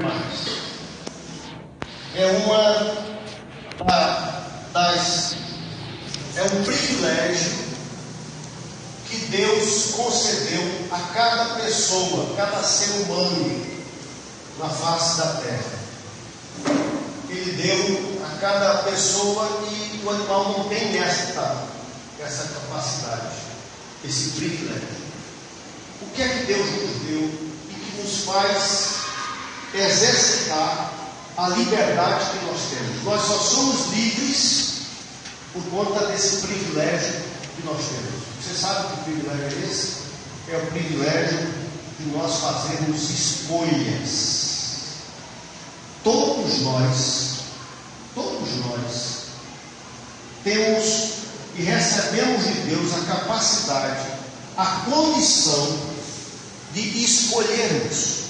mais. É um privilégio que Deus concedeu a cada pessoa, cada ser humano na face da terra. Ele deu a cada pessoa, e o animal não tem essa capacidade, esse privilégio. O que é que Deus nos deu e que nos faz exercitar a liberdade que nós temos? Nós só somos livres por conta desse privilégio que nós temos. Você sabe que privilégio é esse? É o privilégio de nós fazermos escolhas. Todos nós temos e recebemos de Deus a capacidade, a condição de escolhermos,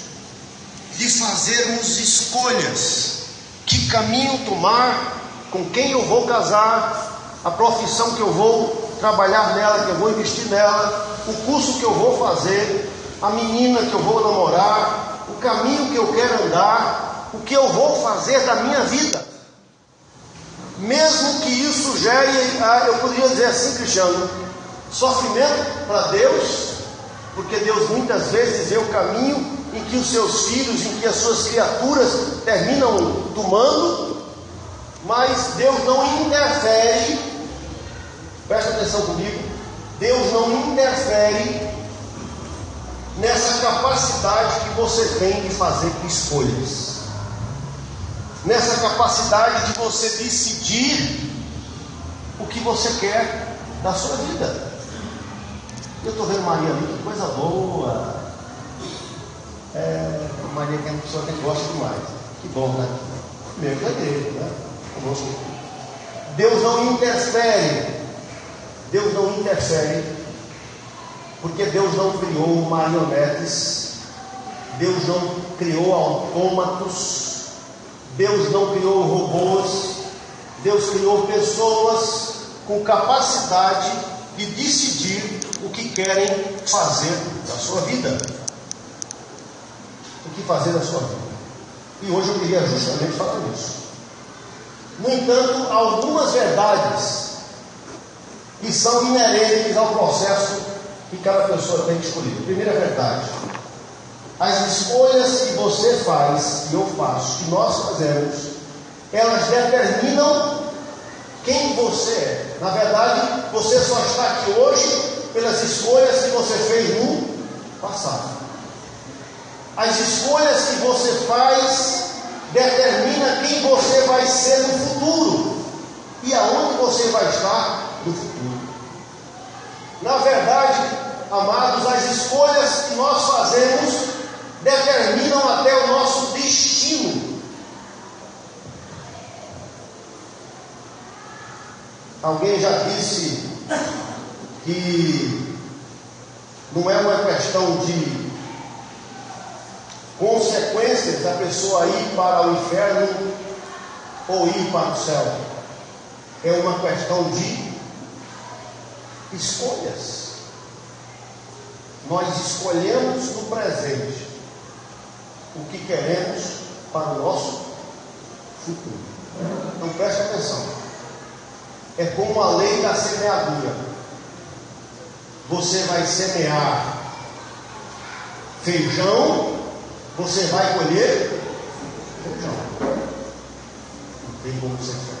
de fazermos escolhas. Que caminho tomar, com quem eu vou casar, a profissão que eu vou trabalhar nela, que eu vou investir nela, o curso que eu vou fazer, a menina que eu vou namorar, o caminho que eu quero andar, o que eu vou fazer da minha vida. Mesmo que isso gere, eu poderia dizer assim, Cristiano, sofrimento para Deus, porque Deus muitas vezes vê o caminho em que os seus filhos, em que as suas criaturas terminam tomando, mas Deus não interfere. Presta atenção comigo. Deus não interfere nessa capacidade que você tem de fazer escolhas, nessa capacidade de você decidir o que você quer da sua vida. Eu estou vendo Maria ali, que coisa boa. Maria que é uma pessoa que gosta demais. Que bom, né? Mesmo é dele, né? Deus não interfere. Deus não interfere, porque Deus não criou marionetes, Deus não criou autômatos, Deus não criou robôs. Deus criou pessoas com capacidade de decidir o que querem fazer da sua vida. O que fazer da sua vida. E hoje eu queria justamente falar nisso. No entanto, algumas verdades que são inerentes ao processo que cada pessoa tem que escolher. Primeira verdade: as escolhas que você faz e eu faço, que nós fazemos, elas determinam quem você é. Na verdade, você só está aqui hoje pelas escolhas que você fez no passado. As escolhas que você faz determina quem você vai ser no futuro e aonde você vai estar no futuro. Na verdade, amados, as escolhas que nós fazemos determinam até o nosso destino. Alguém já disse que não é uma questão de consequências da pessoa ir para o inferno ou ir para o céu. É uma questão de escolhas. Nós escolhemos no presente o que queremos para o nosso futuro. Então preste atenção. É como a lei da semeadura. Você vai semear feijão, você vai colher feijão. Não tem como ser diferente.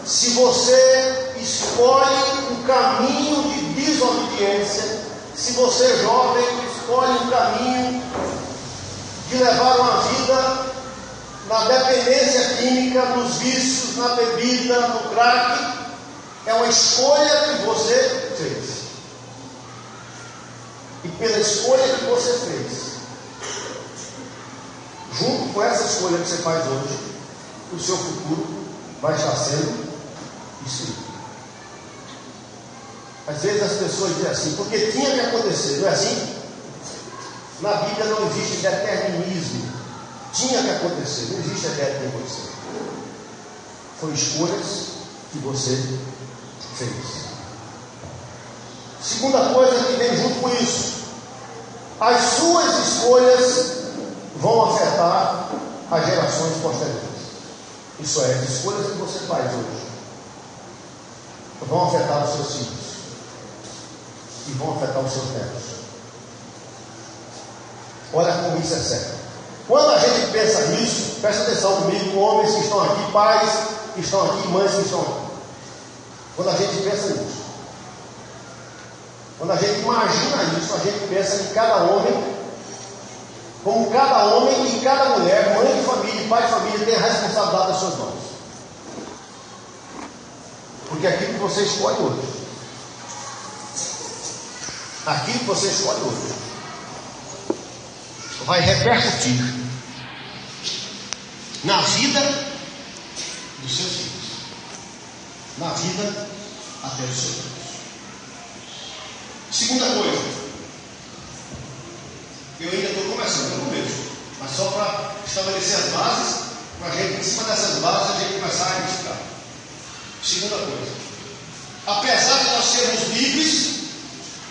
Se você escolhe um caminho de desobediência, se você, jovem, escolhe um caminho de levar uma vida na dependência química, nos vícios, na bebida, no crack, é uma escolha que você fez. E pela escolha que você fez, junto com essa escolha que você faz hoje, o seu futuro vai estar sendo escrito. Às vezes as pessoas dizem assim, porque tinha que acontecer, não é assim? Na Bíblia não existe determinismo. Tinha que acontecer, não existe a ideia de acontecer. Foram escolhas que você fez. Segunda coisa que vem junto com isso: as suas escolhas vão afetar as gerações posteriores. Isso é, as escolhas que você faz hoje vão afetar os seus filhos e vão afetar os seus netos. Olha como isso é sério. Quando a gente pensa nisso, presta atenção comigo, homens que estão aqui, pais que estão aqui, mães que estão aqui. Quando a gente pensa nisso, quando a gente imagina isso, a gente pensa em cada homem, como cada homem e cada mulher, mãe de família, pai de família, tem a responsabilidade das suas mãos. Porque aquilo que você escolhe hoje, aquilo que você escolhe hoje, vai repercutir na vida dos seus filhos, na vida até dos seus filhos. Segunda coisa, eu ainda estou começando, no começo, mas só para estabelecer as bases, para a gente, em cima dessas bases, a gente começar a investigar. Segunda coisa, apesar de nós sermos livres,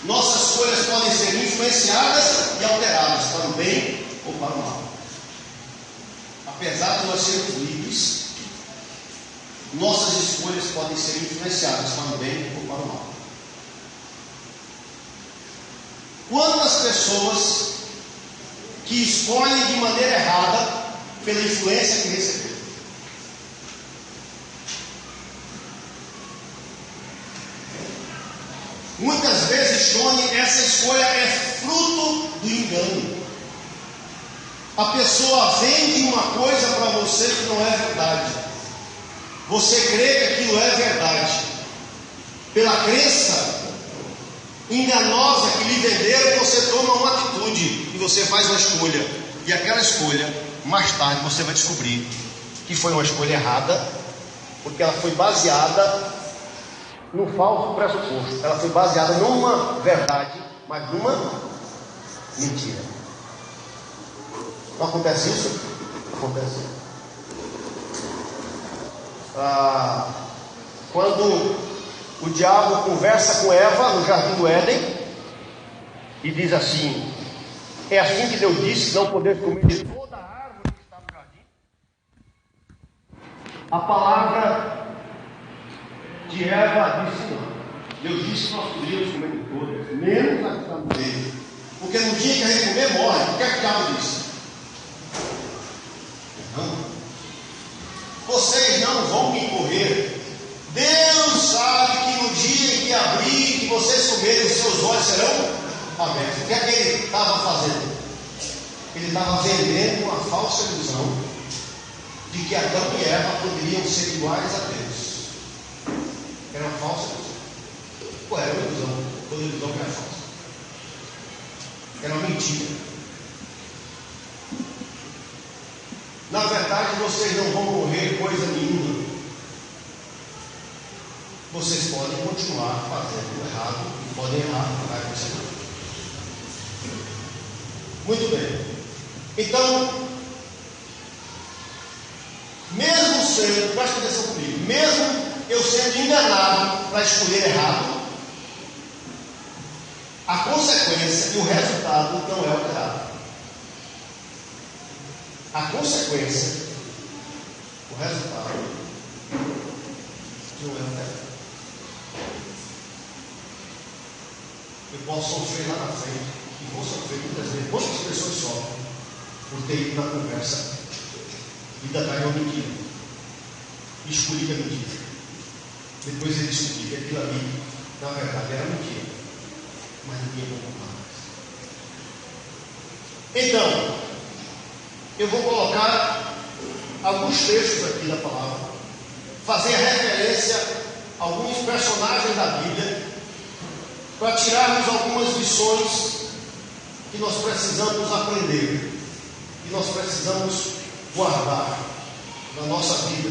nossas escolhas podem ser influenciadas e alteradas para o bem ou para o mal. Apesar de nós sermos livres, nossas escolhas podem ser influenciadas para o bem ou para o mal. Quantas pessoas que escolhem de maneira errada pela influência que receberam? Muitas vezes, Tony, essa escolha é fruto do engano. A pessoa vende uma coisa para você que não é verdade. Você crê que aquilo é verdade. Pela crença enganosa que lhe venderam, você toma uma atitude e você faz uma escolha. E aquela escolha, mais tarde, você vai descobrir que foi uma escolha errada, porque ela foi baseada no falso pressuposto. Ela foi baseada numa verdade, mas numa mentira. Não acontece isso? Acontece. Quando o diabo conversa com Eva no jardim do Éden e diz assim: é assim que Deus disse, não poder comer de toda a árvore que está no jardim. A palavra de Eva disse não. Deus disse que nós poderíamos comer de todas, menos a que está no meio, porque no dia que a gente comer, morre. O que é que o diabo disse? Não. Vocês não vão me correr. Deus sabe que no dia em que abrir, que vocês comerem, os seus olhos serão abertos. O que é que ele estava fazendo? Ele estava vendendo uma falsa ilusão de que Adão e Eva poderiam ser iguais a Deus. Era uma falsa ilusão. Qual era uma ilusão? Toda ilusão que era falsa. Era uma mentira. Na verdade, vocês não vão morrer coisa nenhuma. Vocês podem continuar fazendo errado e podem errar, não vai acontecer nada. Muito bem. Então, mesmo sendo, presta atenção comigo, mesmo eu sendo enganado para escolher errado, a consequência e o resultado não é alterado. A consequência, o resultado não é alterado. Eu posso sofrer lá na frente, e vou sofrer muitas vezes. Quantas pessoas sofrem por ter ido na conversa e dar uma mentira, escolher a mentira, depois ele descobrir que aquilo ali na verdade era mentira, mas não tinha como mais. Então, eu vou colocar alguns textos aqui da palavra, fazer referência a alguns personagens da Bíblia, para tirarmos algumas lições que nós precisamos aprender, que nós precisamos guardar na nossa vida,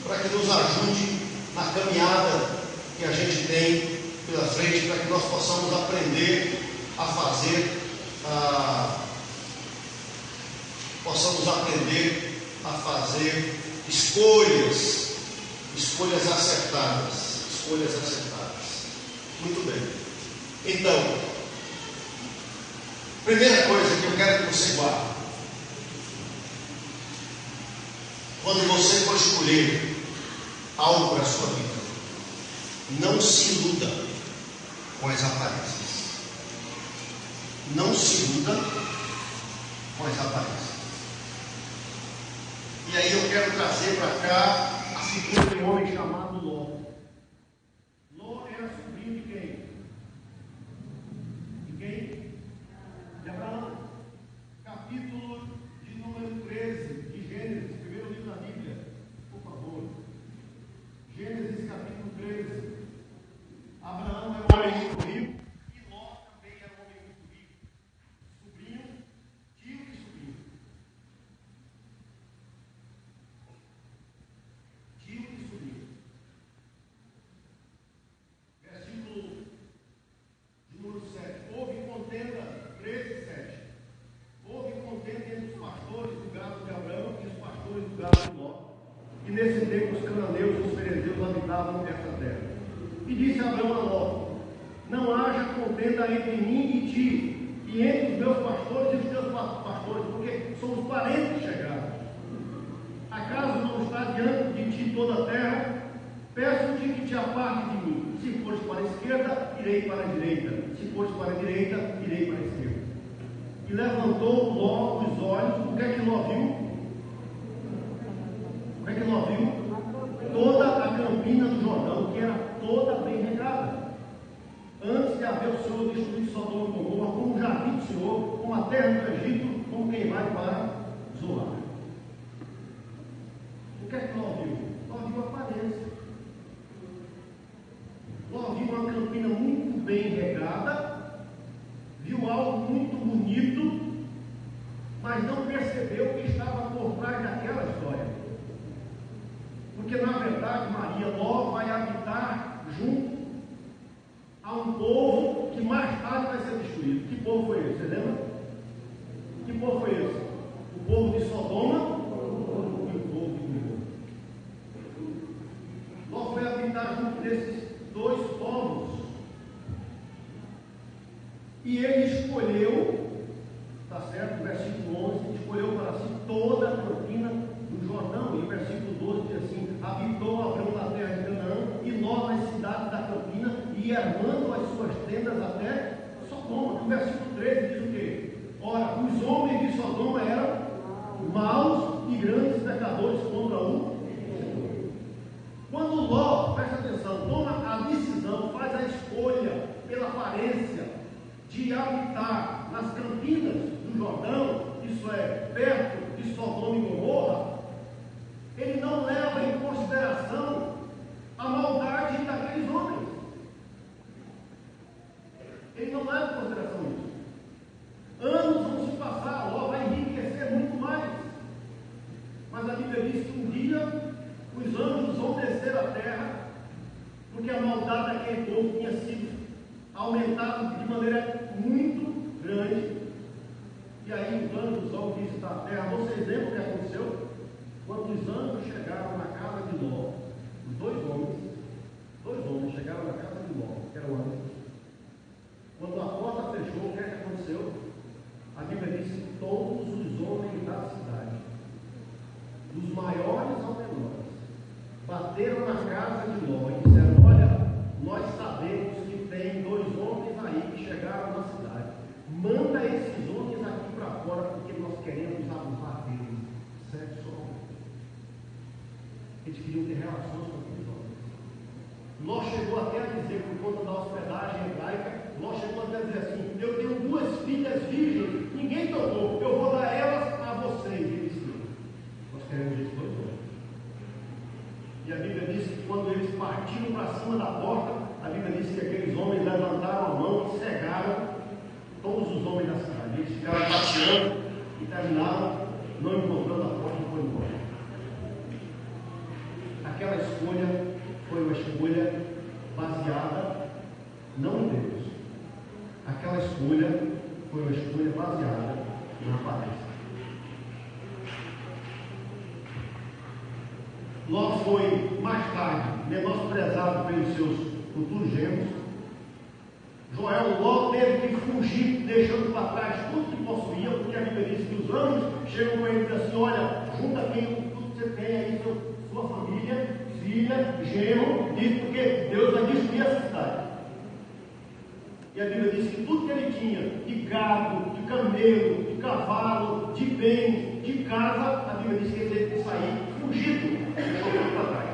para que nos ajude na caminhada que a gente tem pela frente, para que nós possamos aprender a fazer escolhas acertadas. Muito bem. Então, Primeira coisa que eu quero que você guarde: quando você for escolher algo para a sua vida, não se iluda com as aparências. Não se iluda com as aparências. E aí eu quero trazer para cá a figura de um homem chamado Ló. Ló era sobrinho de quem? De quem? De Abraão. Capítulo de número 13 de Gênesis, primeiro livro da Bíblia, por favor. Gênesis capítulo 13. Abraão era um homem muito rico e Ló também era um homem muito rico. Sobrinho, tio e sobrinho. Tio e sobrinho. Versículo de número 7. Houve contenda, 13, 7. Houve contenda entre os pastores do gado de Abraão e os pastores do gado de Ló. E nesse tempo os cananeus e os ferezeus habitavam essa terra. E disse Abraão a Ló: não haja contenda entre mim e ti, e entre os meus pastores e os teus pastores, porque somos parentes chegados. Acaso não está diante de ti toda a terra? Peço-te que te aparte de mim. Se fores para a esquerda, irei para a direita. Se fores para a direita, irei para a esquerda. E levantou Ló os olhos. O que é que Ló viu? O que é que Ló viu? Toda a campina do Jordão, que era toda bem regada. Antes de haver o Senhor destruir Sodoma e Gomorra, como o jardim do Senhor, como a terra do Egito, como quem vai para Zoar. O que é que Ló viu? Ló viu a aparência. Ló viu uma campina muito bem regada, viu algo muito bonito, mas não percebeu o que estava por trás daquela história. Porque na verdade, Maria, Ló vai habitar junto a um povo que mais tarde vai ser destruído. Que povo foi esse? Você lembra? Que povo foi esse? O povo de Sodoma e o povo de Gomorra. Ló foi habitar junto desses dois povos. E ele escolheu, está certo? Versículo 11, escolheu para si toda a campina do Jordão. E o versículo 12 diz assim: habitou Abraão na terra de Canaã e Ló nas cidades da campina, e armando as suas tendas até Sodoma. O versículo 13 diz o quê? Ora, os homens de Sodoma eram maus e grandes pecadores contra o Senhor. Quando Ló, presta atenção, toma a decisão, faz a escolha pela aparência de habitar nas campinas do Jordão, isso é, perto de Sodoma e Gomorra, ele não leva em consideração a maldade daqueles homens. Ele não leva em consideração isso. Anos vão se passar, Ló vai enriquecer muito mais. Mas a Bíblia diz que um dia os anjos vão descer à terra, porque a maldade daquele povo tinha sido aumentada de maneira muito grande. E aí os anjos vão visitar a terra. Vocês lembram o que aconteceu? Quando os anjos chegaram na casa de Ló, os dois homens chegaram na casa de Ló, que eram anjos. Quando a porta fechou, o que é que aconteceu? A Bíblia diz que todos os homens da cidade, dos maiores ao menores, bateram na casa de Ló e disseram: olha, nós sabemos que tem dois homens aí que chegaram na cidade. Manda esses homens aqui para fora, porque nós queremos abusar deles sexualmente. Eles queriam ter relações com aqueles homens. Ló chegou até a dizer, por conta da hospedagem hebraica, Ló chegou até a dizer assim: eu tenho duas filhas virgens, ninguém tocou, eu vou dar elas a vocês. E eles disseram: nós queremos esses dois homens. E a Bíblia diz que quando eles partiram para cima da porta, a Bíblia diz que aqueles homens levantaram a mão e cegaram todos os homens da cidade. Eles ficaram passeando e terminaram não encontrando a porta e foram embora. Aquela escolha foi uma escolha baseada não em Deus. Aquela escolha foi uma escolha baseada na aparência. Ló foi mais tarde menosprezado pelos seus futuros genros, Joel logo teve que fugir, deixando para trás tudo que possuía, porque a Bíblia diz que os anjos chegam com ele e dizem assim: olha, junta aqui tudo que você tem aí, sua família, filha, genro, isso porque Deus vai destruir essa cidade. E a Bíblia diz que tudo que ele tinha, de gado, de camelo, de cavalo, de bens, de casa, a Bíblia diz que ele teve que sair fugido, deixou tudo para trás.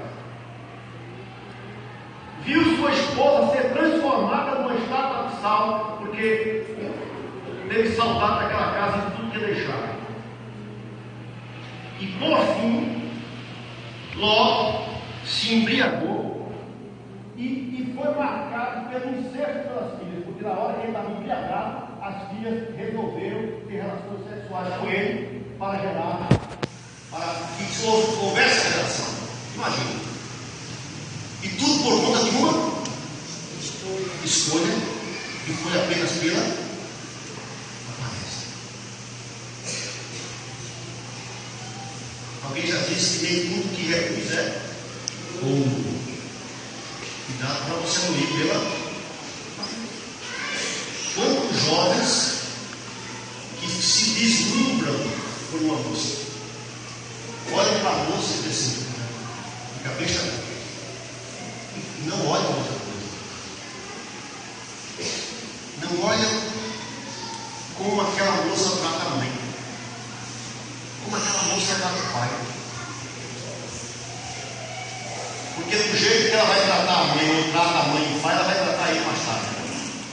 Viu sua esposa ser transformada numa estátua de sal, porque teve saudade daquela casa e de tudo que deixaram. E por fim, Ló se embriagou e foi marcado pelo incesto pelas filhas, porque na hora que ele estava embriagado, as filhas resolveram ter relações sexuais com ele para gerar, para que houvesse relação. Imagina. E tudo por conta de uma escolha, que foi apenas pela aparência. Alguém já disse que nem tudo que reluz é ouro. Cuidado para você não ir pela aparência. Quantos jovens que se deslumbram por uma moça, olhem para a moça e dizem assim: fica bem chamado. Não olham outra coisa. Não olham como aquela moça trata a mãe, como aquela moça trata o pai. Porque do jeito que ela vai tratar a mãe, ou trata a mãe e o pai, ela vai tratar ele mais tarde.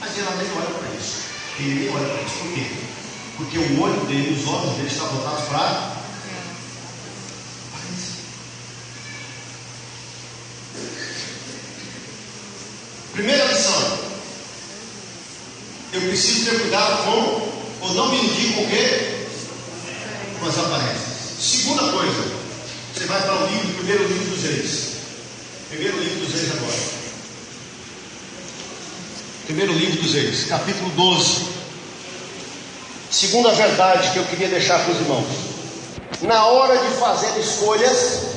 Mas ela nem olha para isso. Ele nem olha para isso. Por quê? Porque o olho dele, os olhos dele estão voltados para primeira lição: eu preciso ter cuidado com, ou não me iludir com o quê? Com as aparências. Segunda coisa, você vai para o livro, primeiro livro dos Reis. Primeiro livro dos Reis agora. Primeiro livro dos Reis, capítulo 12. Segunda verdade que eu queria deixar para os irmãos: na hora de fazer escolhas,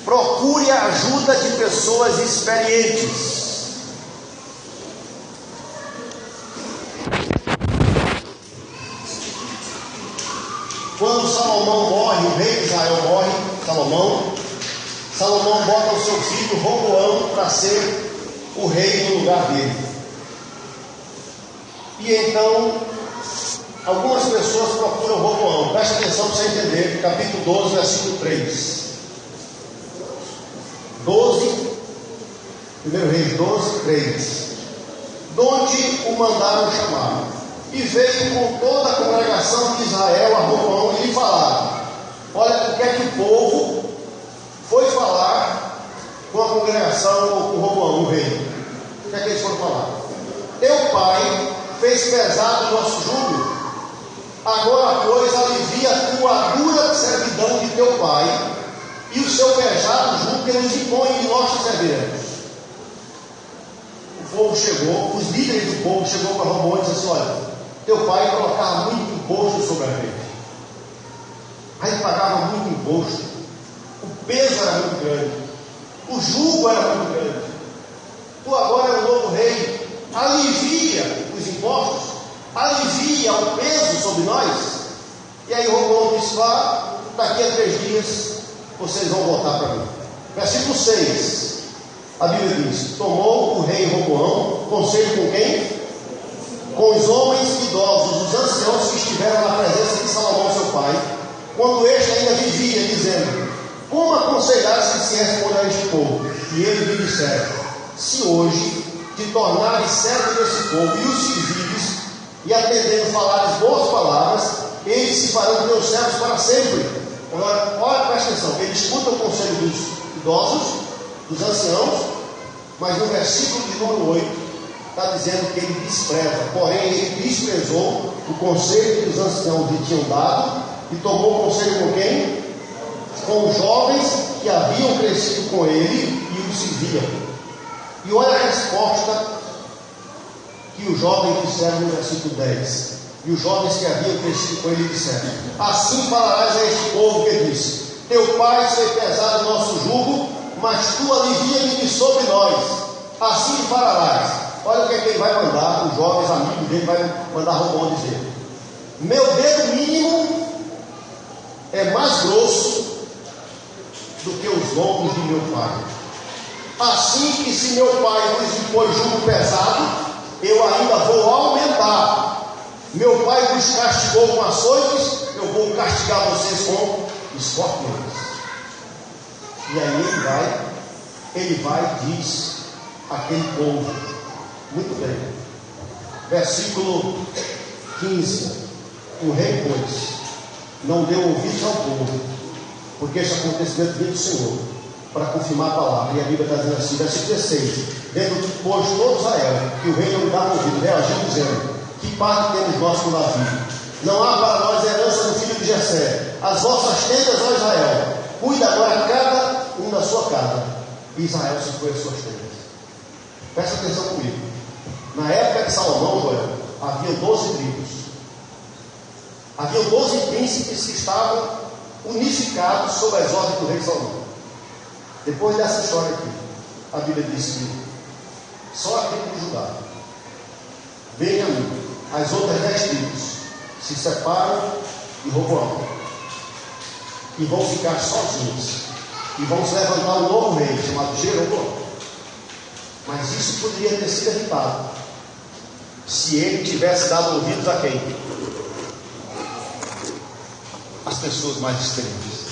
procure a ajuda de pessoas experientes. Quando Salomão morre, o rei de Israel morre, Salomão bota o seu filho Roboão para ser o rei no lugar dele. E então, algumas pessoas procuram Roboão. Presta atenção para você entender, capítulo 12, versículo 3. 1 Reis 12, 3. Donde o mandaram chamar, e veio com toda a congregação de Israel a Roboão e lhe falaram: olha, o que é que o povo foi falar com a congregação ou com Roboão, o rei? O que é que eles foram falar? Teu pai fez pesado o nosso jugo, agora pois alivia a tua dura servidão de teu pai e o seu pesado jugo que nos impõe e nós te serviremos. O povo chegou, os líderes do povo chegou para Roboão e disse assim: olha, teu pai colocava muito imposto sobre a gente, a gente pagava muito imposto, o peso era muito grande, o jugo era muito grande. Tu agora é o novo rei, alivia os impostos, alivia o peso sobre nós. E aí Roboão disse: vá, daqui a 3 dias vocês vão voltar para mim. Versículo 6, a Bíblia diz: tomou o rei Roboão conselho com quem? Com os homens idosos, os anciãos que estiveram na presença de Salomão seu pai, quando este ainda vivia, dizendo: como aconselhasse que se responda a este povo? E eles lhe disseram: se hoje te tornares servo desse povo e os servires, e atendendo falares boas palavras, eles se farão teus servos para sempre. Agora, olha, presta atenção, ele escuta o conselho dos idosos, dos anciãos, mas no versículo de número 8 está dizendo que ele despreza, porém ele desprezou o conselho que os anciãos lhe tinham dado e tomou o conselho com quem? Com os jovens que haviam crescido com ele e o serviam. E olha a resposta que os jovens disseram no versículo 10. E os jovens que haviam crescido com ele disseram: assim falarás a este povo que disse: teu pai foi pesado o nosso jugo, mas tu alivia-me sobre nós. assim lhe falarás. Olha o que é que ele vai mandar, os jovens amigos dele vai mandar Roboão dizer: meu dedo mínimo é mais grosso do que os lombos de meu pai. Assim que se meu pai vos impôs jugo pesado, eu ainda vou aumentar. Meu pai vos castigou com açoites, eu vou castigar vocês com escorpiões. E aí ele vai e diz àquele povo, muito bem, versículo 15: o rei, pois, não deu ouvidos ao povo, porque este acontecimento veio do Senhor, para confirmar a palavra. E a Bíblia está dizendo assim, versículo 16: dentro de pois todo Israel, que o rei não lhe dava ouvido, reagiu dizendo: que parte temos nós com Davi? Não há para nós herança do filho de Jessé. As vossas tendas, ó Israel, cuida agora cada um da sua casa. E Israel se foi às suas tendas. Presta atenção comigo. Na época de Salomão, Joel, havia 12 tribos. Havia 12 príncipes que estavam unificados sob as ordens do rei Salomão. Depois dessa história aqui, a Bíblia diz que só a tribo de Judá, Benjamim, as outras 10 tribos se separam de Roboão e vão ficar sozinhos e vão se levantar um novo rei chamado Jeroboão. Mas isso poderia ter sido evitado se ele tivesse dado ouvidos a quem? As pessoas mais extremas.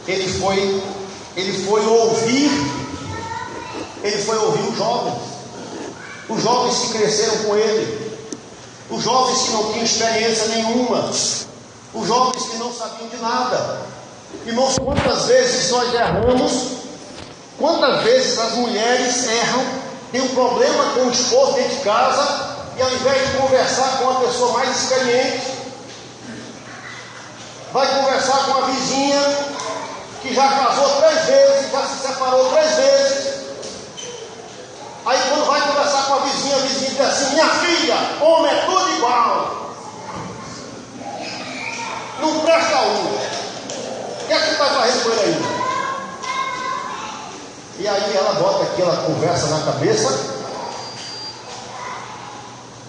Ele foi ouvir os jovens. Os jovens que cresceram com ele, os jovens que não tinham experiência nenhuma, os jovens que não sabiam de nada. Irmãos, quantas vezes nós erramos, quantas vezes as mulheres erram, tem um problema com o esposo dentro de casa, e ao invés de conversar com a pessoa mais experiente, vai conversar com a vizinha que já casou 3 vezes, já se separou 3 vezes. Aí quando vai conversar com a vizinha diz assim: minha filha, homem é tudo igual, não presta um. O que é que tu está fazendo com ele ainda? E aí ela bota aquela conversa na cabeça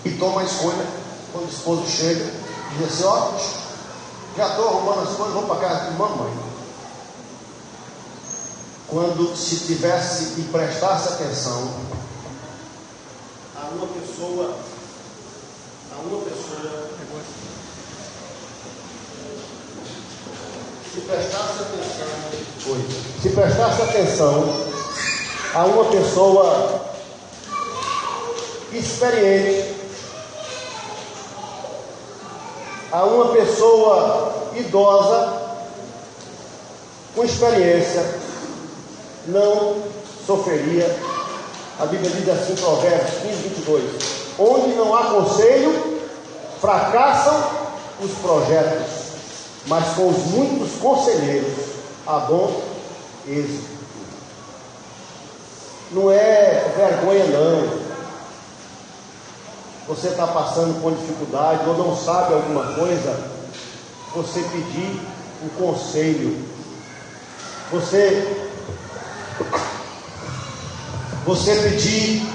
e toma a escolha. Quando o esposo chega, diz assim: ó, já estou arrumando as coisas, vou para casa de mamãe. Quando se tivesse e prestasse atenção a uma pessoa se prestasse atenção a uma pessoa experiente, a uma pessoa idosa com experiência, não sofreria. A Bíblia diz assim, Provérbios 15:22: onde não há conselho, fracassam os projetos, mas com os muitos conselheiros há bom êxito. Não é vergonha não. Você está passando por dificuldade ou não sabe alguma coisa, você pedir um conselho, você pedir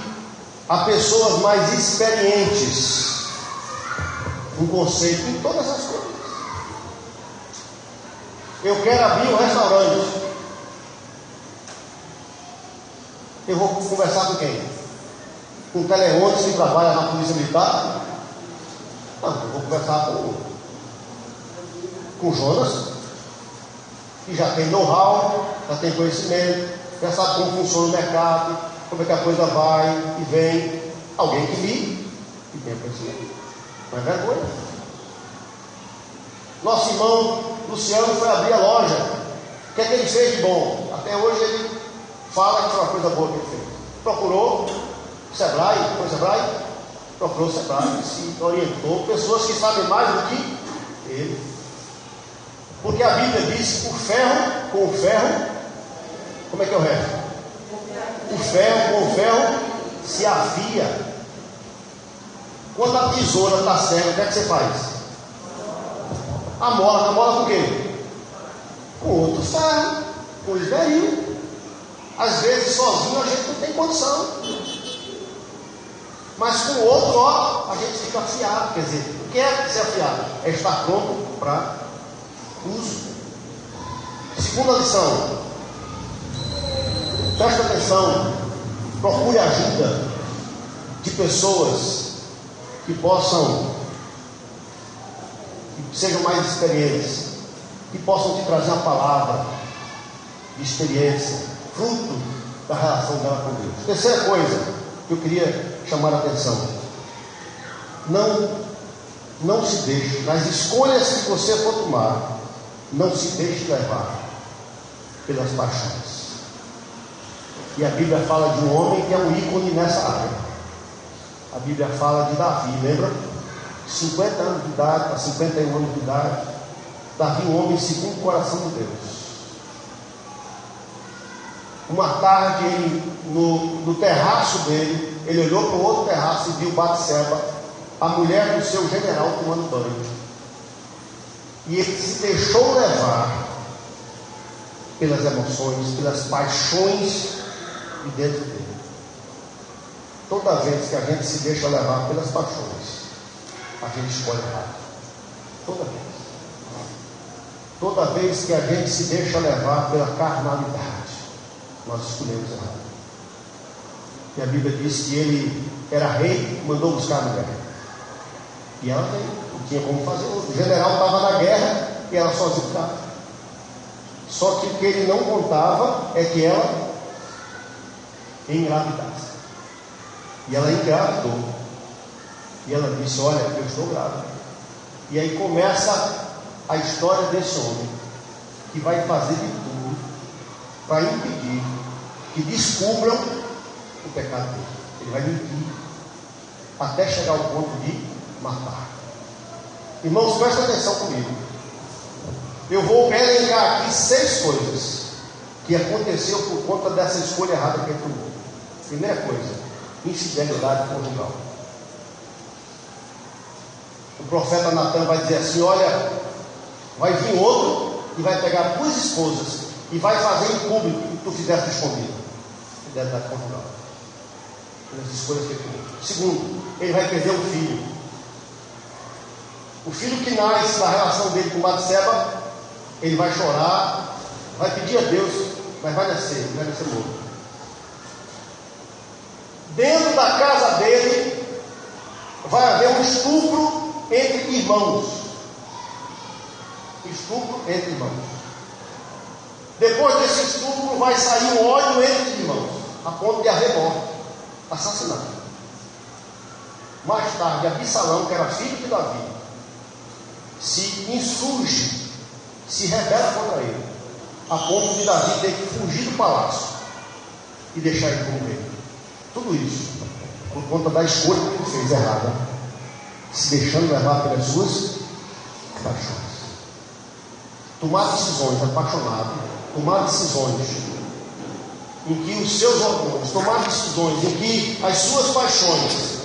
a pessoas mais experientes um conselho em todas as coisas. Eu quero abrir um restaurante. Eu vou conversar com quem? Com o Teleontes que trabalha na Polícia Militar? Não, eu vou conversar com o Jonas, que já tem know-how, já tem conhecimento, já sabe como funciona o mercado, como é que a coisa vai e vem. Alguém que tem conhecimento. Não é vergonha. Nosso irmão Luciano foi abrir a loja. O que é que ele fez de bom? Até hoje ele fala que foi uma coisa boa que ele fez. Procurou Sebrae, procurou Sebrae, se orientou, pessoas que sabem mais do que ele. Porque a Bíblia diz: o ferro com o ferro, como é que é o resto? O ferro com o ferro se afia. Quando a tesoura está cega, o que é que você faz? Amola com o quê? Com outro ferro, com esmeril. Às vezes sozinho a gente não tem condição. Mas com o outro, ó, a gente fica afiado. Quer dizer, o que é ser afiado? É estar pronto para uso. Segunda lição. Presta atenção. Procure ajuda de pessoas que possam, que sejam mais experientes, que possam te trazer uma palavra de experiência, fruto da relação dela com Deus. Terceira coisa que eu queria chamar a atenção: não se deixe, nas escolhas que você for tomar, não se deixe levar pelas paixões. E a Bíblia fala de um homem que é um ícone nessa área. A Bíblia fala de Davi, lembra? 50 anos de idade, para 51 anos de idade, Davi, um homem segundo o coração de Deus. Uma tarde, ele, no terraço dele, ele olhou para o outro terraço e viu Batseba, a mulher do seu general, tomando banho. E ele se deixou levar pelas emoções, pelas paixões de dentro dele. Toda vez que a gente se deixa levar pelas paixões, a gente escolhe errado. Toda vez. Toda vez que a gente se deixa levar pela carnalidade, nós escolhemos errado. E a Bíblia diz que ele era rei e mandou buscar a mulher. E ela veio, não tinha como fazer. O general estava na guerra e ela sozinha estava. Só que o que ele não contava é que ela engravidasse. E ela engravidou. E ela disse: olha, eu estou grávida. E aí começa a história desse homem, que vai fazer de tudo para impedir que descubram o pecado dele. Ele vai mentir até chegar ao ponto de matar. Irmãos, prestem atenção comigo. Eu vou elencar aqui 6 coisas que aconteceu por conta dessa escolha errada que ele tomou. Primeira coisa: infidelidade conjugal. O profeta Natan vai dizer assim: olha, vai vir outro e vai pegar 2 esposas e vai fazer em público o que tu fizeste escondido. Fidelidade conjugal. As escolhas que ele tomou. Segundo, ele vai perder um filho. O filho que nasce da relação dele com Batseba, ele vai chorar, vai pedir a Deus, mas vai nascer morto. Dentro da casa dele vai haver um estupro entre irmãos. Estupro entre irmãos. Depois desse estupro vai sair um ódio entre irmãos, a ponto de haver morte, assassinato. Mais tarde, Absalão, que era filho de Davi, se insurge, se rebela contra ele, a ponto de Davi ter que fugir do palácio e deixar ele como rei. Tudo isso por conta da escolha que ele fez errada, se deixando levar pelas suas paixões. Tomar decisões apaixonado, tomar decisões em que os seus hormônios, tomar decisões em que as suas paixões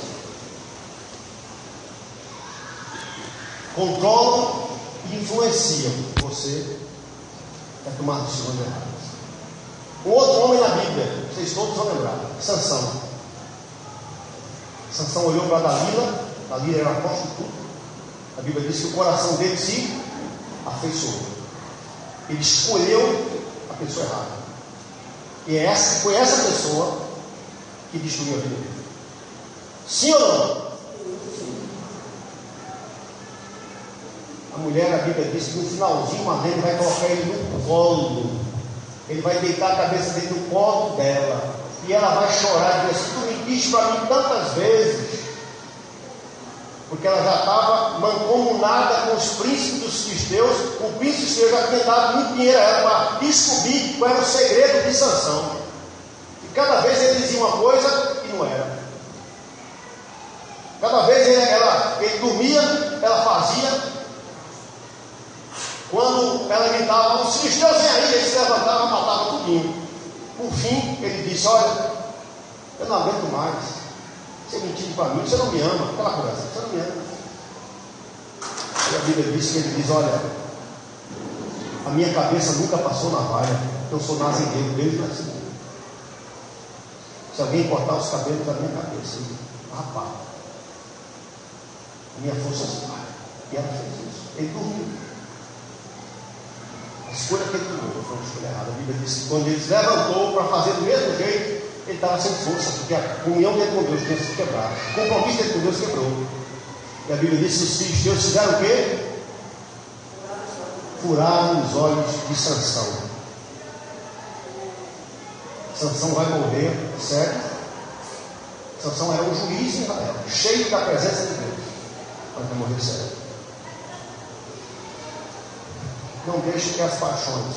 controlam e influenciam você a tomar decisões erradas. Um outro homem na Bíblia, vocês todos vão lembrar, Sansão. Sansão olhou para Dalila. Dalila era uma prostituta. A Bíblia diz que o coração dele se afeiçoou. Ele escolheu a pessoa errada. E foi essa pessoa que destruiu a vida dele. Sim ou não? A mulher, a Bíblia diz que no finalzinho, Marlene vai colocar ele no colo. Ele vai deitar a cabeça dele no colo dela. E ela vai chorar e dizer assim: tu me disse para mim tantas vezes. Porque ela já estava mancomunada com os príncipes dos filisteus. O príncipe filisteu já tinha dado muito dinheiro a ela para descobrir qual era o segredo de Sansão. E cada vez ele dizia uma coisa e não era. Cada vez ele dormia, ela fazia. Quando ela gritava: os filisteus vêm aí, ele se levantava e matava tudinho. Por fim, ele disse: olha, eu não aguento mais. Você mentindo para mim, você não me ama. Aquela conversa, você não me ama. E a Bíblia diz que ele diz: olha, a minha cabeça nunca passou na valha. Eu sou nazareiro desde o nascimento. se alguém cortar os cabelos da minha cabeça, rapaz, a minha força se vai. E ela fez isso. Ele dormiu. A escolha que ele tomou foi uma escolha errada. A Bíblia diz que quando ele se levantou para fazer do mesmo jeito, ele estava sem força, porque a comunhão dele com Deus tinha se quebrado. O compromisso dele com Deus quebrou. E a Bíblia diz que os filhos de Deus fizeram o quê? Furaram os olhos de Sansão. Sansão vai morrer, certo? Sansão era um juiz em Israel, cheio da presença de Deus, mas vai morrer certo. Não deixe que as paixões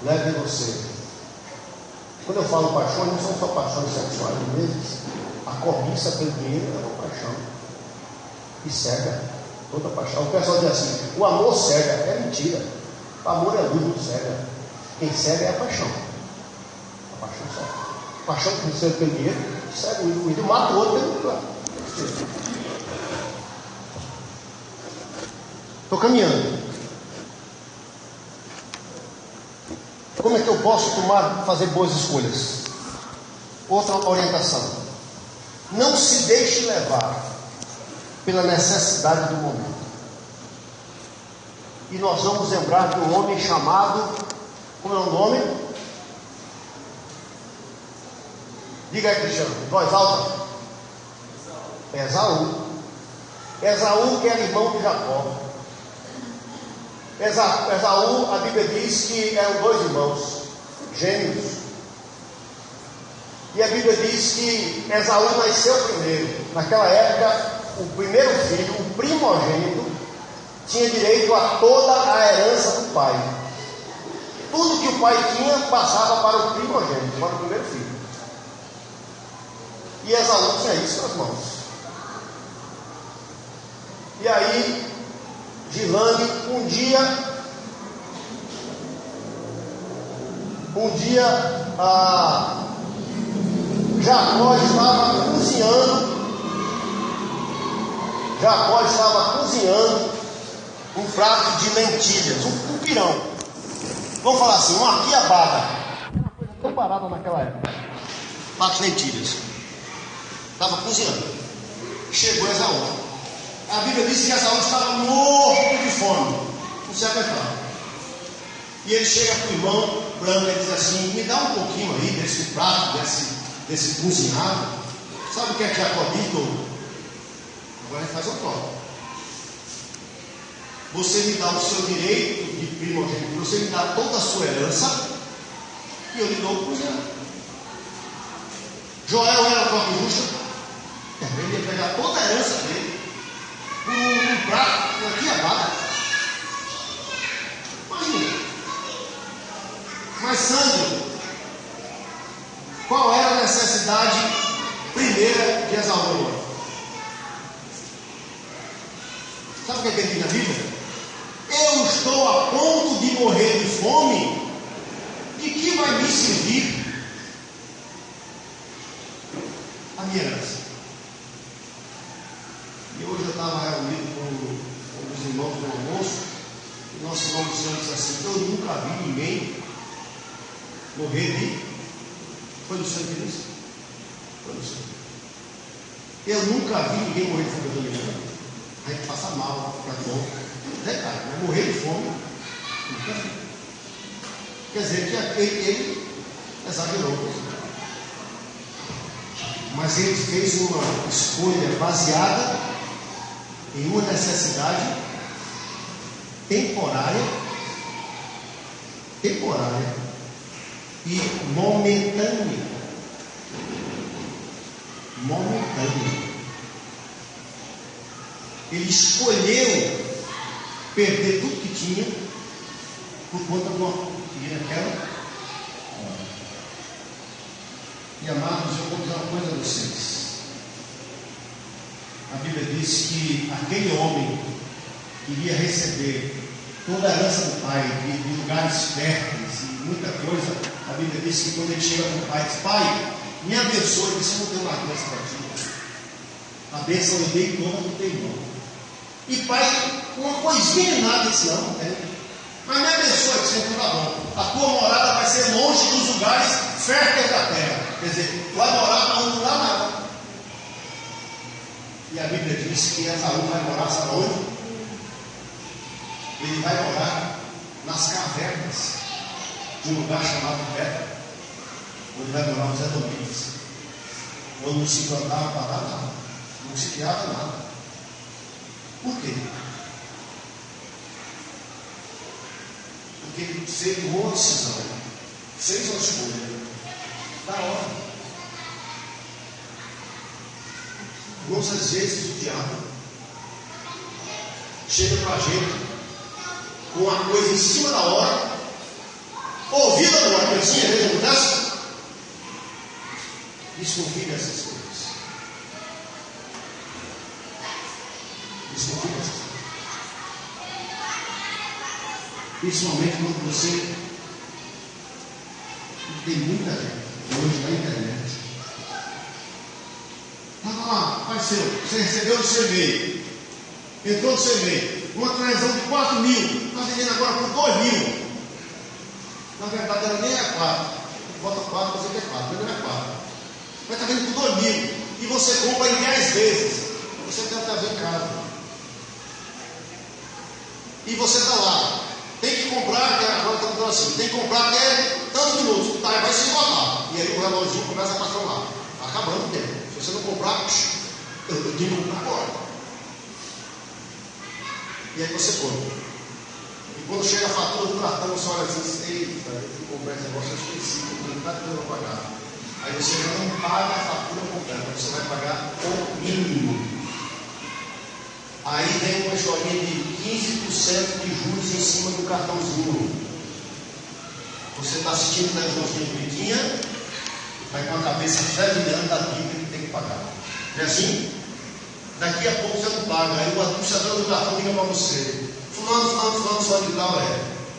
levem você. Quando eu falo paixões, não são só paixões sexuais, vezes a cobiça pelo dinheiro é uma paixão e cega toda paixão. O pessoal diz assim: o amor cega. É mentira. O amor é luz, não cega. Quem cega é a paixão. A paixão cega. A paixão que você pelo dinheiro cega o indivíduo, mata o outro pelo lado. Estou caminhando. Como é que eu posso fazer boas escolhas? Outra orientação: não se deixe levar pela necessidade do momento. E nós vamos lembrar de um homem chamado, como é o nome? Diga aí, Cristiano, em voz alta. Esaú. Esaú, que era irmão de Jacó. Esaú, a Bíblia diz que eram dois irmãos gêmeos. E a Bíblia diz que Esaú nasceu primeiro. Naquela época, o primeiro filho, o primogênito, tinha direito a toda a herança do pai. Tudo que o pai tinha passava para o primogênito, para o primeiro filho. E Esaú tinha isso nas mãos. E aí, Gilane, um dia Jacó estava cozinhando um prato de lentilhas, um pirão. Vamos falar assim, uma quiabada. Uma coisa tão barata naquela época. Prato de lentilhas. Estava cozinhando. Chegou Esaú. A Bíblia diz que Esaú estava morto de fome. Não se aguentava. E ele chega para o irmão branco e diz assim: me dá um pouquinho aí desse prato, desse cozinhado. Sabe o que é que Jacó diz? Agora ele faz outra. Você me dá o seu direito de primogênito, você me dá toda a sua herança, e eu lhe dou o cozinhado. Joel era toque justo, ele ia pegar toda a herança dele, por um prato, uma quiabada. Imagina. Mas Sandro, qual era a necessidade primeira de Esaú? Sabe o que é que ele diz na Bíblia? Eu estou a ponto de morrer de fome, de que vai me servir a minha herança? E hoje eu estava reunido com os irmãos do almoço, e nosso irmão do Senhor disse assim: eu nunca vi ninguém morrer de... Foi do Senhor que disse? Foi do Senhor. Eu nunca vi ninguém morrer de fome, eu estou ligando. A gente passa mal, fica bom. Cara, mas morrer de fome, nunca vi. Quer dizer que ele exagerou. Mas ele fez uma escolha baseada em uma necessidade temporária e momentânea. Ele escolheu perder tudo que tinha por conta de uma conseguir aquela hora. E amados, eu vou dizer uma coisa a vocês. A Bíblia diz que aquele homem iria receber toda a herança do pai, de lugares férteis e muita coisa. A Bíblia diz que quando ele chega para o pai, diz: pai, me abençoe, porque eu não tenho uma bênção para ti. A bênção eu dei toda para o teu irmão. E pai, uma coisinha nada, disse: não tem. Mas me abençoe, que sempre está bom. A tua morada vai ser longe dos lugares fértil da terra. Quer dizer, vai morar onde não dá nada. E a Bíblia diz que Esaú vai morar, sabe onde? Ele vai morar nas cavernas de um lugar chamado Betel, onde vai morar os edomitas, onde não se plantava para dar nada, não se criava nada. Por quê? Porque ele fez uma decisão, fez uma escolha da hora. Muitas vezes o diabo chega para a gente com uma coisa em cima da hora, ouvida agora, que assim, às vezes acontece. Desconfie dessas coisas. Desconfie dessas coisas. Principalmente quando você tem muita gente hoje na internet. Estava lá, pai seu, você recebeu o seu e-mail, entrou no seu e-mail, uma transação de 4 mil, está vendendo agora por 2 mil. Na verdade ela nem é 4, bota 4, você quer 4, não é 4. Mas está vendendo por 2 mil, e você compra em 10 vezes, você tem que trazer em casa. E você está lá, tem que comprar, agora está dizendo assim, tem que comprar até tantos minutos, tá, vai se esgotar. E aí o relógio começa a passar lá, está acabando o tempo. Se você não comprar, eu tenho que comprar agora. E aí você compra. E quando chega a fatura do cartão, você olha assim, eita, eu fui comprar esse negócio, eu esqueci, não está tendo para pagar. Aí você já não paga a fatura completa, você vai pagar o mínimo. Aí vem uma historinha de 15% de juros em cima do cartãozinho. Você está assistindo na Joãozinha bonitinha, vai com a cabeça fervilhando da dívida que tem que pagar. Não é assim? Daqui a pouco você não paga. Aí o administrador do cartão liga para você. Fulano de tal é.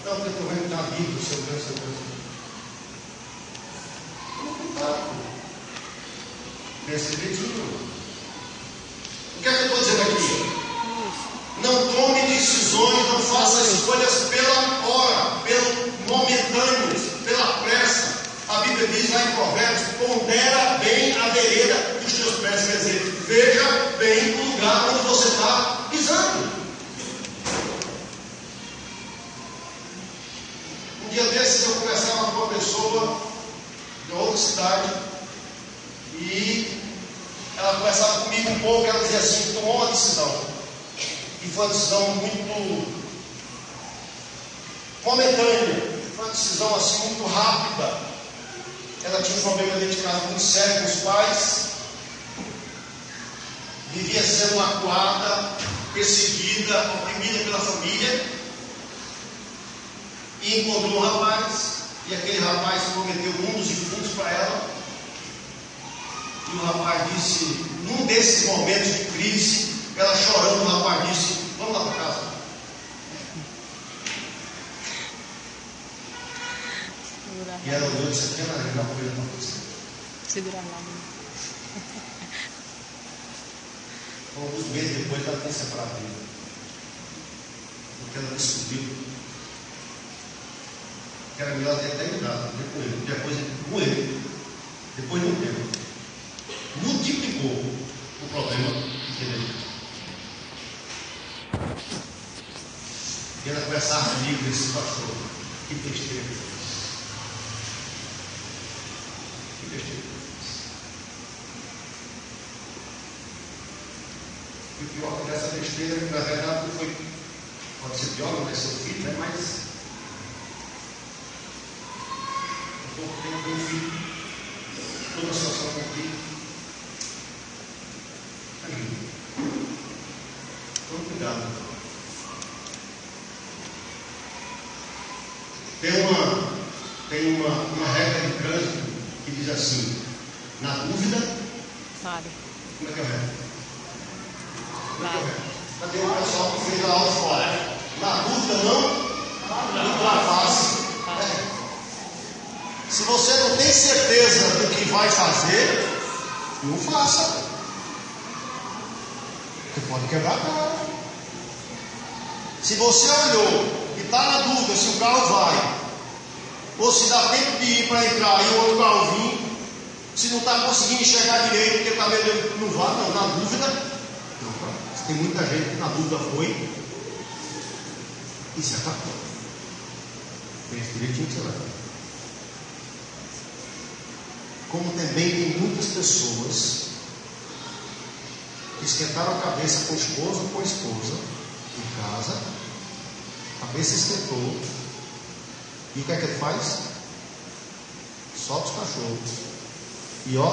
Não, porque eu vendo que está vivo, seu Deus. Percebidinho. O que é que eu estou dizendo aqui? Não tome decisões, não faça escolhas pela hora, pelo momentâneo, pela pressa. A Bíblia diz lá em Provérbios: pondera bem a vereda dos teus pés. Quer dizer, veja bem o lugar onde você está pisando. Um dia desses eu conversava com uma pessoa de outra cidade e ela conversava comigo um pouco. Ela dizia assim: tomou uma decisão, e foi uma decisão muito momentânea, foi uma decisão assim muito rápida. Ela tinha um problema dentro de casa muito sério com os pais, vivia sendo acuada, perseguida, oprimida pela família, e encontrou um rapaz, e aquele rapaz prometeu mundos e fundos para ela. E o rapaz disse, num desses momentos de crise, ela chorando, o rapaz disse: vamos lá para casa. E ela olhou e disse: aquela é uma coisa para você. Segurar lá. Alguns meses depois ela tem separado dele, porque ela descobriu que era melhor ter terminado depois de um tempo. Multiplicou o problema que ele tinha. E ela conversava comigo desse pastor. Que besteira que foi isso. Que besteira que foi isso. E o pior que dessa besteira, na verdade, não foi. Pode ser pior, não é seu filho, né? Mas um pouco tempo com o filho, toda a situação com o filho. Então, cuidado. Tem uma regra de trânsito que diz assim: na dúvida, Pare. como é que é a regra? Cadê o pessoal que fez a aula fora? Na dúvida, não ultrapasse. Se você não tem certeza do que vai fazer, não faça. Você pode quebrar a cara. Se você olhou e está na dúvida se o carro vai ou se dá tempo de ir para entrar e o outro carro vir, se não está conseguindo enxergar direito, porque está vendo, não vá, não, na dúvida. Não, tem muita gente que na dúvida foi e se atacou. Pensa direitinho que você vai. Como também tem muitas pessoas que esquentaram a cabeça com o esposo ou com a esposa em casa, a cabeça esquentou, e o que é que ele faz? Solta os cachorros e ó,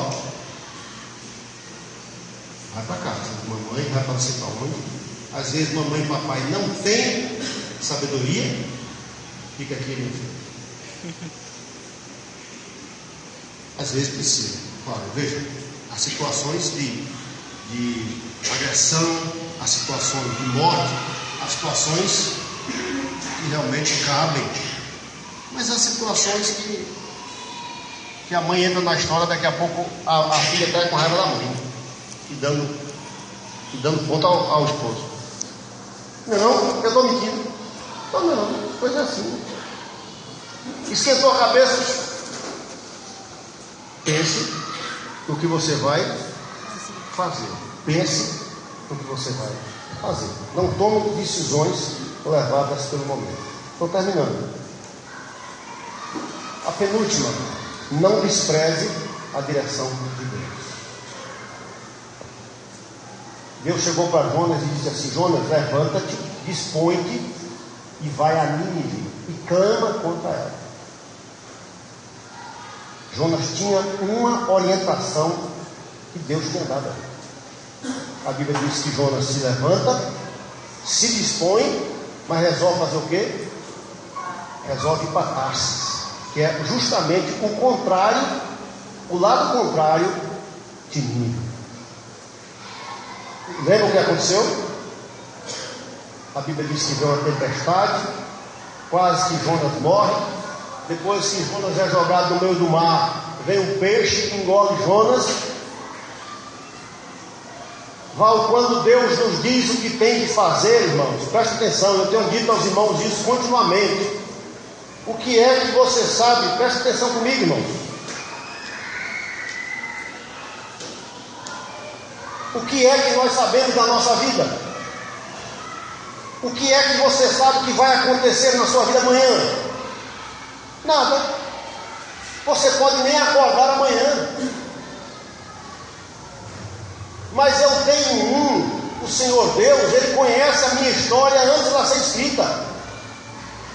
vai para casa. Mamãe vai para você para onde? Às vezes mamãe e papai não têm sabedoria, fica aqui, meu filho. Às vezes precisa. Olha, veja, há situações de agressão, há situações de morte, há situações que realmente cabem, mas há situações que a mãe entra na história, daqui a pouco a filha está com raiva da mãe e dando conta ao esposo. Não, eu estou mentindo. Não, coisa assim. Esquentou a cabeça. Pense no que você vai fazer. Pense no que você vai fazer. Não tome decisões levadas pelo momento. Estou terminando. A penúltima: não despreze a direção de Deus. Deus chegou para Jonas e disse assim: Jonas, levanta-te, dispõe-te e vai a Nínive e clama contra ela. Jonas tinha uma orientação que Deus tinha dado a ele. A Bíblia diz que Jonas se levanta, se dispõe, mas resolve fazer o quê? Resolve ir para Tarsis, que é justamente o contrário, o lado contrário de Nínive. Lembra o que aconteceu? A Bíblia diz que veio uma tempestade, quase que Jonas morre. Depois que Jonas é jogado no meio do mar, vem um peixe que engole Jonas. Quando Deus nos diz o que tem que fazer, irmãos, presta atenção, eu tenho dito aos irmãos isso continuamente. O que é que você sabe? Presta atenção comigo, irmãos. O que é que nós sabemos da nossa vida? O que é que você sabe que vai acontecer na sua vida amanhã? Nada. Você pode nem acordar amanhã. Mas eu tenho o Senhor Deus, Ele conhece a minha história antes dela ser escrita.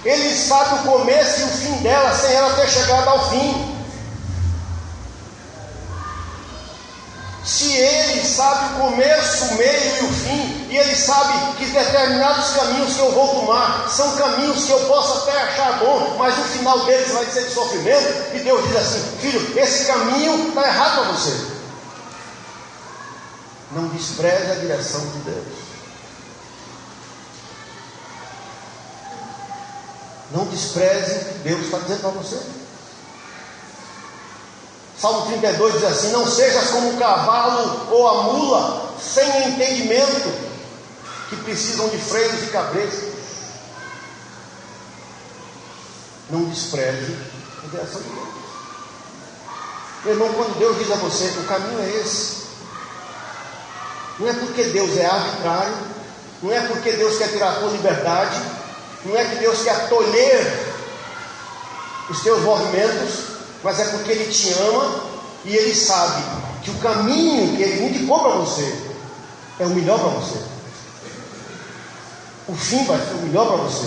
Ele sabe o começo e o fim dela, sem ela ter chegado ao fim. Se Ele sabe o começo, o meio e o fim, e Ele sabe que determinados caminhos que eu vou tomar são caminhos que eu posso até achar bom, mas o final deles vai ser de sofrimento, e Deus diz assim: filho, esse caminho está errado para você. Não despreze a direção de Deus. Não despreze o que Deus está dizendo para você. Salmo 32 diz assim: não sejas como o cavalo ou a mula sem entendimento, que precisam de freios e cabrestos. Não despreze a direção de Deus. Meu irmão, quando Deus diz a você o caminho é esse, não é porque Deus é arbitrário, não é porque Deus quer tirar a tua liberdade, não é que Deus quer tolher os teus movimentos, mas é porque Ele te ama e Ele sabe que o caminho que Ele indicou para você é o melhor para você. O fim vai ser o melhor para você.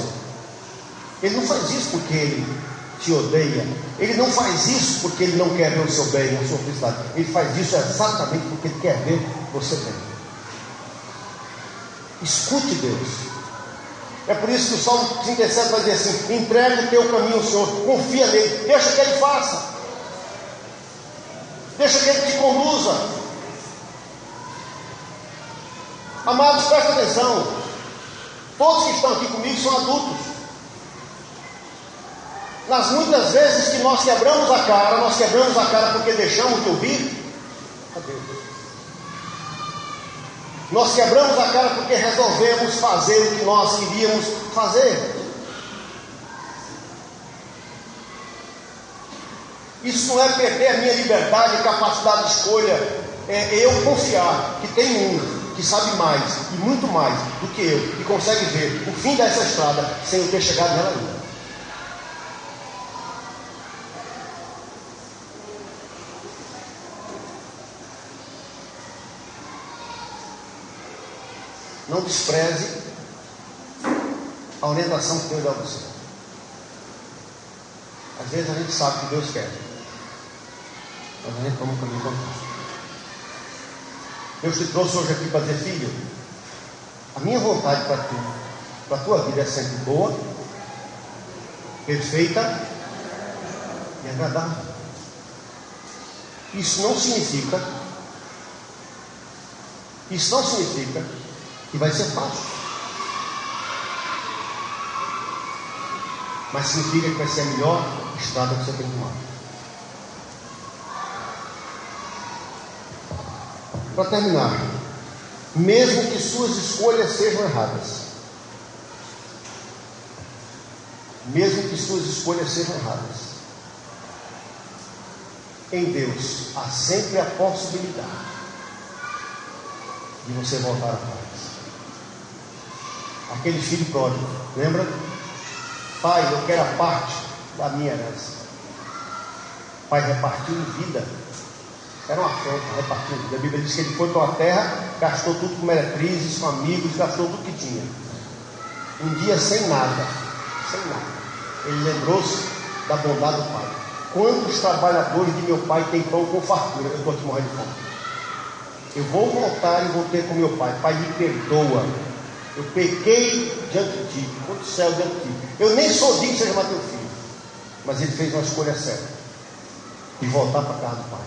Ele não faz isso porque Ele te odeia. Ele não faz isso porque Ele não quer ver o seu bem, a sua felicidade. Ele faz isso exatamente porque Ele quer ver você bem. Escute Deus. É por isso que o Salmo 37 vai dizer assim: entrega o teu caminho ao Senhor, confia nele, deixa que Ele faça, deixa que Ele te conduza. Amados, presta atenção, todos que estão aqui comigo são adultos. Nas muitas vezes que nós quebramos a cara porque deixamos de ouvir a Deus. Nós quebramos a cara porque resolvemos fazer o que nós queríamos fazer. Isso não é perder a minha liberdade e capacidade de escolha. É eu confiar que tem um que sabe mais e muito mais do que eu, que consegue ver o fim dessa estrada sem eu ter chegado nela ainda. Não despreze a orientação que Deus dá a você. Às vezes a gente sabe que Deus quer, mas a gente toma um caminho contrário. Deus te trouxe hoje aqui para dizer: filho, a minha vontade para tu, para a tua vida é sempre boa, perfeita e agradável. Isso não significa que vai ser fácil, mas significa que vai ser a melhor estrada que você tem que tomar. Para terminar, mesmo que suas escolhas sejam erradas, em Deus há sempre a possibilidade de você voltar atrás. Aquele filho pródigo, lembra? Pai, eu quero a parte da minha herança. Pai repartiu em vida. Era uma afronta, repartiu em vida. A Bíblia diz que ele foi para uma terra, gastou tudo com meretrizes, com amigos, gastou tudo que tinha. Um dia sem nada, ele lembrou-se da bondade do Pai. Quantos trabalhadores de meu pai têm pão com fartura? Eu estou aqui morrendo de fome. Eu vou voltar e vou ter com meu pai. Pai, me perdoa. Eu pequei diante de ti, contra o céu diante de ti. Eu nem sou digno de ser chamado teu filho. Mas ele fez uma escolha certa, de voltar para a casa do Pai.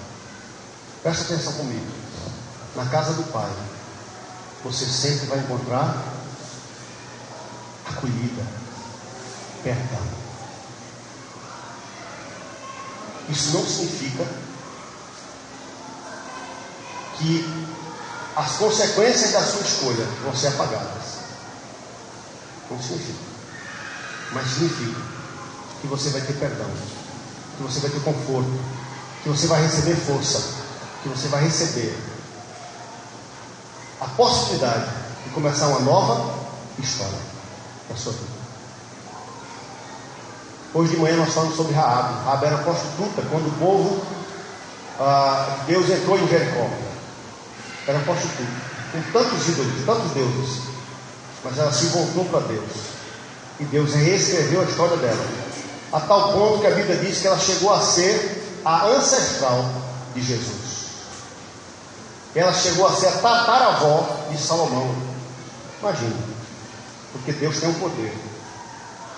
Presta atenção comigo. Na casa do Pai, você sempre vai encontrar acolhida, perdão. Isso não significa que as consequências da sua escolha vão ser apagadas. Não significa. Mas significa que você vai ter perdão, que você vai ter conforto, que você vai receber força, que você vai receber a possibilidade de começar uma nova história da sua vida. Hoje de manhã nós falamos sobre Raabe. Raabe era prostituta quando o povo Deus entrou em Jericó. Era prostituta, com tantos ídolos, tantos deuses, mas ela se voltou para Deus, e Deus reescreveu a história dela, a tal ponto que a Bíblia diz que ela chegou a ser a ancestral de Jesus. Ela chegou a ser a tataravó de Salomão. Imagina, porque Deus tem um poder,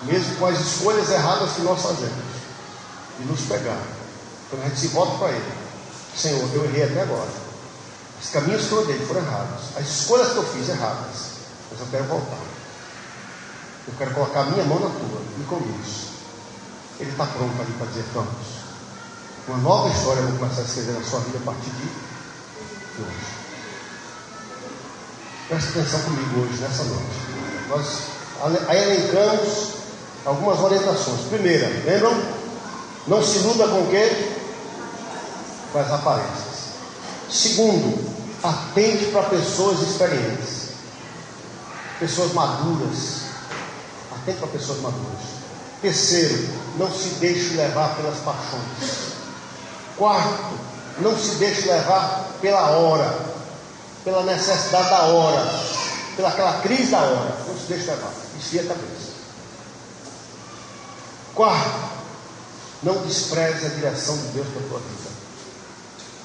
mesmo com as escolhas erradas que nós fazemos, de nos pegar. Quando a gente se volta para Ele: Senhor, eu errei até agora, os caminhos que eu andei foram errados, as escolhas que eu fiz erradas, mas eu quero voltar. Eu quero colocar a minha mão na tua, e com isso Ele está pronto ali para dizer: vamos, uma nova história eu vou começar a escrever na sua vida a partir de hoje. Presta atenção comigo hoje, nessa noite. Nós elencamos algumas orientações. Primeira, lembram? Não se iluda com o quê? Com as aparências. Segundo, atente para pessoas experientes, pessoas maduras. Atente para pessoas maduras. Terceiro, não se deixe levar pelas paixões. Quarto, não se deixe levar pela hora, pela necessidade da hora, pelaquela crise da hora. Não se deixe levar, esfria a cabeça. Quarto, não despreze a direção de Deus para a tua vida.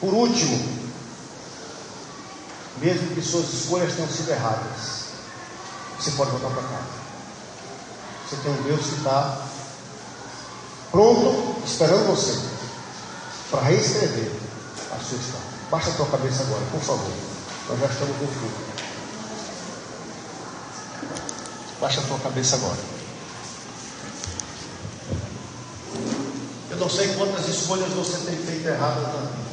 Por último, mesmo que suas escolhas tenham sido erradas, você pode voltar para casa. Você tem um Deus que está pronto, esperando você, para reescrever a sua história. Baixa a tua cabeça agora, por favor. Nós já estamos no fim. Baixa a tua cabeça agora. Eu não sei quantas escolhas você tem feito erradas na vida.